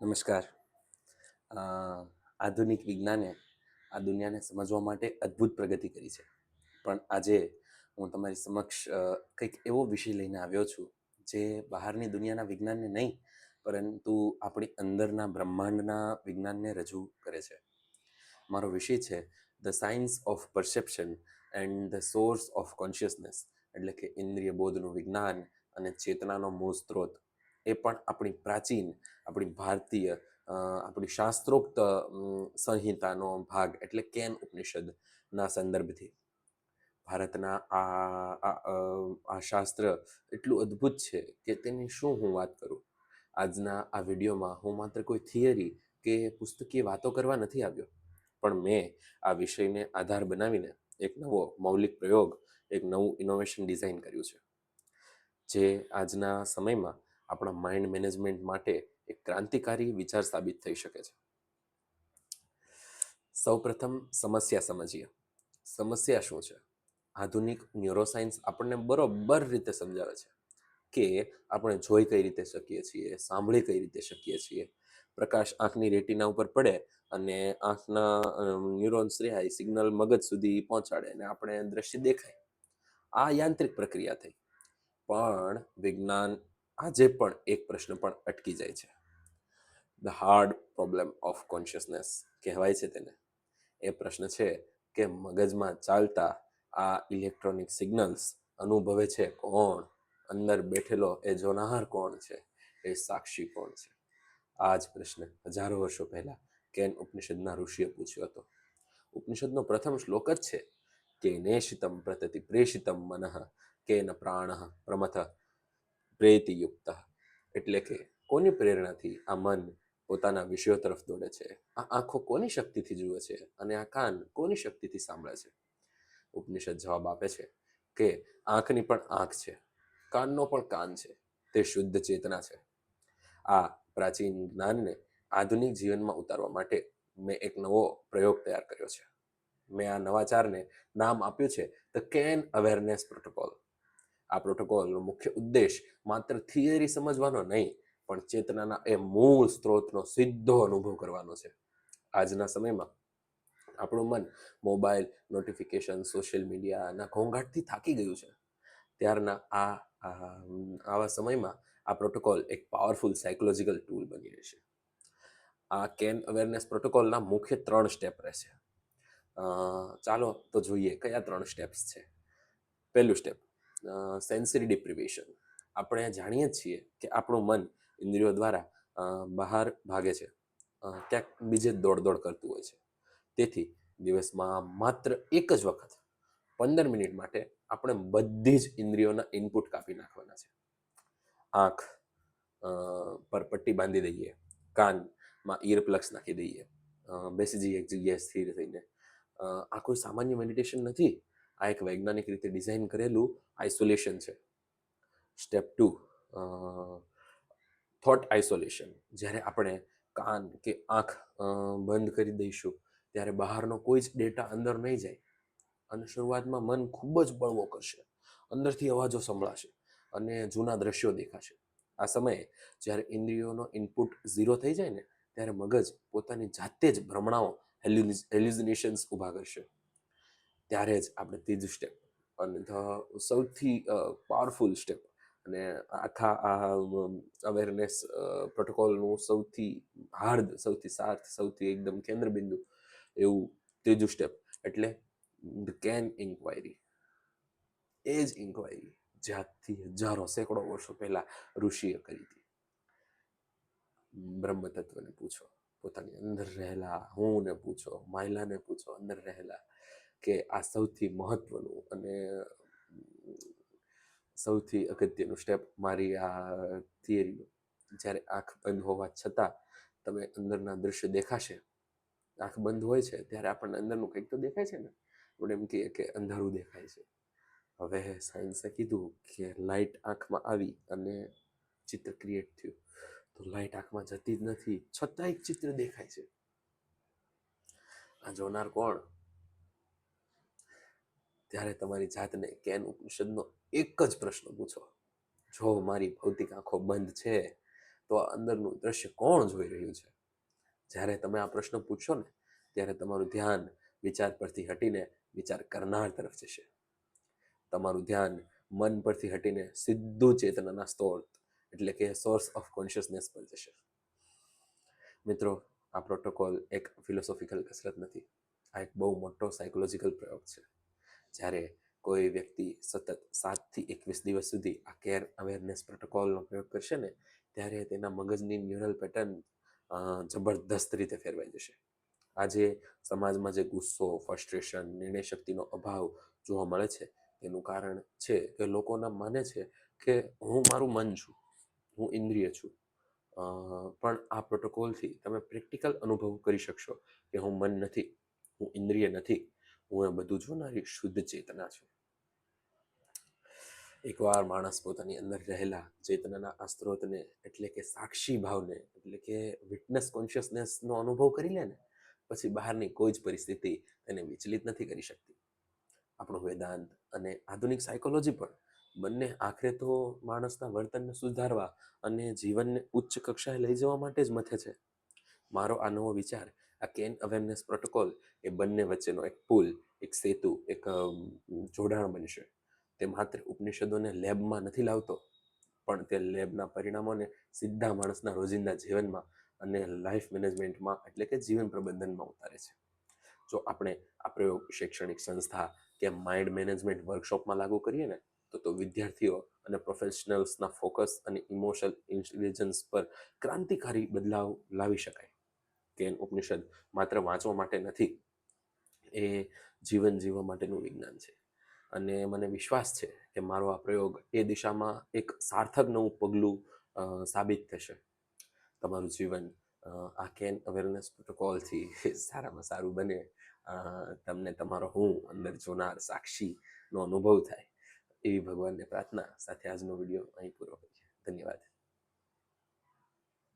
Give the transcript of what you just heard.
નમસ્કાર. આધુનિક વિજ્ઞાને આ દુનિયાને સમજવા માટે અદ્ભુત પ્રગતિ કરી છે, પણ આજે હું તમારી સમક્ષ કંઈક એવો વિષય લઈને આવ્યો છું જે બહારની દુનિયાના વિજ્ઞાનને નહીં, પરંતુ આપણી અંદરના બ્રહ્માંડના વિજ્ઞાનને રજૂ કરે છે. મારો વિષય છે the science of perception and the source of consciousness, એટલે કે ઇન્દ્રિય બોધનું વિજ્ઞાન અને ચેતનાનો મૂળ સ્ત્રોત. એ પણ આપણી પ્રાચીન, આપણી ભારતીય, આપણી શાસ્ત્રોક્ત સંહિતાનો ભાગ એટલે કેન ઉપનિષદના સંદર્ભથી. ભારતના આ શાસ્ત્ર એટલું અદ્ભુત છે કે તેની શું હું વાત કરું. આજના આ વિડીયોમાં હું માત્ર કોઈ થિયરી કે પુસ્તકીય વાતો કરવા નથી આવ્યો, પણ મેં આ વિષયને આધાર બનાવીને એક નવો મૌલિક પ્રયોગ, એક નવું ઇનોવેશન ડિઝાઇન કર્યું છે, જે આજના સમયમાં આપણા માઇન્ડ મેનેજમેન્ટ માટે એક ક્રાંતિકારી વિચાર સાબિત થઈ શકે છે. સૌપ્રથમ સમસ્યા સમજીએ. સમસ્યા શું છે? આધુનિક ન્યુરોસાયન્સ આપણને બરોબર રીતે સમજાવે છે કે આપણે જોઈ કઈ રીતે શકીએ છીએ, સાંભળી કઈ રીતે શકીએ છીએ. પ્રકાશ આંખની રેટિના ઉપર પડે અને આંખના ન્યુરોન્સ રહ્યા સિગ્નલ મગજ સુધી પહોંચાડે અને આપણે દ્રશ્ય દેખાય. આ યાંત્રિક પ્રક્રિયા થઈ. પણ વિજ્ઞાન આજે પણ એક પ્રશ્ન પણ અટકી જાય છે. The hard problem of consciousness કહેવાય છે તેને. એ પ્રશ્ન છે કે મગજમાં ચાલતા આ ઇલેક્ટ્રોનિક સિગ્નલ્સ અનુભવે છે કોણ? અંદર બેઠેલો એ જોનાર કોણ છે? એ સાક્ષી કોણ છે? આ જ પ્રશ્ન હજારો વર્ષો પહેલા કેન ઉપનિષદના ઋષિએ પૂછ્યો હતો. ઉપનિષદનો પ્રથમ શ્લોક જ છે કે નેશિતમ પ્રતતિ પ્રેષિતમ મનઃ કેન પ્રાણ પ્રમથ પ્રેતિયુક્ત. એટલે કે કોની પ્રેરણાથી આ મન પોતાના વિષયો તરફ દોડે છે? આ આંખો કોની શક્તિથી જુએ છે અને આ કાન કોની શક્તિથી સાંભળે છે? ઉપનિષદ જવાબ આપે છે કે આંખની પણ આંખ છે, કાનનો પણ કાન છે, તે શુદ્ધ ચેતના છે. આ પ્રાચીન જ્ઞાનને આધુનિક જીવનમાં ઉતારવા માટે મેં એક નવો પ્રયોગ તૈયાર કર્યો છે. મેં આ નવાચારને નામ આપ્યું છે ધ કેન અવેરનેસ પ્રોટોકોલ. આ પ્રોટોકોલનો મુખ્ય ઉદ્દેશ માત્ર થિયરી સમજવાનો નહીં, પણ ચેતનાના એ મૂળ સ્ત્રોતનો સીધો અનુભવ કરવાનો છે. આજના સમયમાં આપણું મન મોબાઈલ, નોટિફિકેશન, સોશિયલ મીડિયાના ઘોંઘાટથી થાકી ગયું છે. ત્યારના આવા સમયમાં આ પ્રોટોકોલ એક પાવરફુલ સાયકોલોજીકલ ટૂલ બની રહેશે. આ કેન અવેરનેસ પ્રોટોકોલના મુખ્ય 3 સ્ટેપ રહેશે. ચાલો તો જોઈએ કયા 3 સ્ટેપ્સ છે. પહેલું સ્ટેપ, સેન્સરી ડિપ્રિવેશન. આપણે જાણીએ છીએ કે આપણું મન ઇન્દ્રિયો દ્વારા બહાર ભાગે છે, ક્યાંક બીજે દોડ કરતું હોય છે. તેથી દિવસમાં માત્ર એક જ વખત 15 મિનિટ માટે આપણે બધી જ ઇન્દ્રિયોના ઇનપુટ કાપી નાખવાના છે. આંખ પર પટ્ટી બાંધી દઈએ, કાનમાં ઇયર પ્લગ્સ નાખી દઈએ, બેસી જઈએ એક જગ્યાએ સ્થિર થઈને. આ કોઈ સામાન્ય મેડિટેશન નથી. આ એક વૈજ્ઞાનિક રીતે ડિઝાઇન કરેલું આઇસોલેશન છે. Step 2, thought isolation. જ્યારે આપણે કાન કે આંખ બંધ કરી દઈશું ત્યારે બહારનો કોઈ જ ડેટા અંદર નહીં જાય અને શરૂઆતમાં મન ખૂબ જ બળવો કરશે, અંદરથી અવાજો સંભળાશે અને જૂના દ્રશ્યો દેખાશે. આ સમયે જ્યારે ઇન્દ્રિયોનો ઇનપુટ 0 થઈ જાય ને, ત્યારે મગજ પોતાની જાતે જ ભ્રમણાઓ, હેલ્યુસિનેશન્સ ઊભા કરશે. ત્યારે જ આપણે ત્રીજું સ્ટેપ અને સૌથી પાવરફુલ સ્ટેપ અને આખા આ અવેરનેસ પ્રોટોકોલનું સૌથી હાર્દ, સૌથી સાર્થ, સૌથી એકદમ કેન્દ્રબિંદુ એવું ત્રીજું સ્ટેપ એટલે ધ કેન ઇન્ક્વાયરી. એ જ ઇન્ક્વાયરી જ્યાંથી હજારો સેંકડો વર્ષો પહેલા ઋષિએ કરી હતી. બ્રહ્મ તત્વને પૂછો, પોતાની અંદર રહેલા હુંને પૂછો, માયલાને પૂછો અંદર રહેલા, કે આ સૌથી મહત્વનું અને સૌથી અગત્યનું સ્ટેપ મારી આ થિયરીનું. જ્યારે આંખ બંધ હોવા છતાં તમે અંદરના દૃશ્ય દેખાશે. આંખ બંધ હોય છે ત્યારે આપણને અંદરનું કંઈક તો દેખાય છે ને. આપણે એમ કહીએ કે અંધારું દેખાય છે. હવે સાયન્સે કીધું કે લાઇટ આંખમાં આવી અને ચિત્ર ક્રિએટ થયું, તો લાઇટ આંખમાં જતી જ નથી, છતાં એક ચિત્ર દેખાય છે. આ જોનાર કોણ? ત્યારે તમારી જાતને કેન ઉપનિષદનો એક જ પ્રશ્ન પૂછો. જો મારી ભૌતિક આંખો બંધ છે તો આ અંદરનું દ્રશ્ય કોણ જોઈ રહ્યું છે? જ્યારે તમે આ પ્રશ્ન પૂછશો ને ત્યારે તમારું ધ્યાન વિચાર પરથી હટીને વિચાર કરનાર તરફ જશે. તમારું ધ્યાન મન પરથી હટીને સીધું ચેતનાના સ્ત્રોત એટલે કે સોર્સ ઓફ કોન્શિયસનેસ પર જશે. મિત્રો, આ પ્રોટોકોલ એક ફિલોસોફિકલ કસરત નથી, આ એક બહુ મોટો સાયકોલોજીકલ પ્રયોગ છે. જ્યારે કોઈ વ્યક્તિ સતત 7 થી 21 દિવસ સુધી આ કેર અવેરનેસ પ્રોટોકોલનો પ્રયોગ કરશે ને ત્યારે તેના મગજની ન્યુરલ પેટર્ન જબરદસ્ત રીતે ફેરવાઈ જશે. આજે સમાજમાં જે ગુસ્સો, ફ્રસ્ટ્રેશન, નિર્ણય શક્તિનો અભાવ જોવા મળે છે તેનું કારણ છે કે લોકોના માને છે કે હું મારું મન છું, હું ઇન્દ્રિય છું. પણ આ પ્રોટોકોલથી તમે પ્રેક્ટિકલ અનુભવ કરી શકશો કે હું મન નથી, હું ઇન્દ્રિય નથી, હું એ બધું જોનારી શુદ્ધ ચેતના છું. એકવાર માણસ પોતાની અંદર રહેલા ચેતનાના આ સ્ત્રોતને એટલે કે સાક્ષી ભાવને એટલે કે વિટનેસ કોન્શિયસનેસનો અનુભવ કરી લે ને પછી બહારની કોઈ જ પરિસ્થિતિ તેને વિચલિત નથી કરી શકતી. આપણું વેદાંત અને આધુનિક સાયકોલોજી પણ બંને આખરે તો માણસના વર્તનને સુધારવા અને જીવનને ઉચ્ચ કક્ષાએ લઈ જવા માટે જ મથે છે. મારો આ નવો વિચાર, આ કેન અવેરનેસ પ્રોટોકોલ એ બંને વચ્ચેનો એક પુલ, એક સેતુ, એક જોડાણ બનશે. તે માત્ર ઉપનિષદોને લેબમાં નથી લાવતો, પણ તે લેબના પરિણામોને સીધા માણસના રોજિંદા જીવનમાં અને લાઈફ મેનેજમેન્ટમાં એટલે કે જીવન પ્રબંધનમાં ઉતારે છે. જો આપણે આ પ્રયોગ શૈક્ષણિક સંસ્થા કે માઇન્ડ મેનેજમેન્ટ વર્કશોપમાં લાગુ કરીએ ને તો વિદ્યાર્થીઓ અને પ્રોફેશનલ્સના ફોકસ અને ઇમોશનલ ઇન્ટેલિજન્સ પર ક્રાંતિકારી બદલાવ લાવી શકાય. કેન ઉપનિષદ માત્ર વાંચવા માટે નથી, એ જીવન જીવવા માટેનું વિજ્ઞાન છે. અને મને વિશ્વાસ છે કે મારો આ પ્રયોગ એ દિશામાં એક સાર્થક નવું પગલું સાબિત થશે. તમારું જીવન આ કેન અવેરનેસ પ્રોટોકોલથી સારામાં સારું બને, તમને તમારો હું અંદર જોનાર સાક્ષીનો અનુભવ થાય, એવી ભગવાનને પ્રાર્થના સાથે આજનો વિડીયો અહીં પૂરો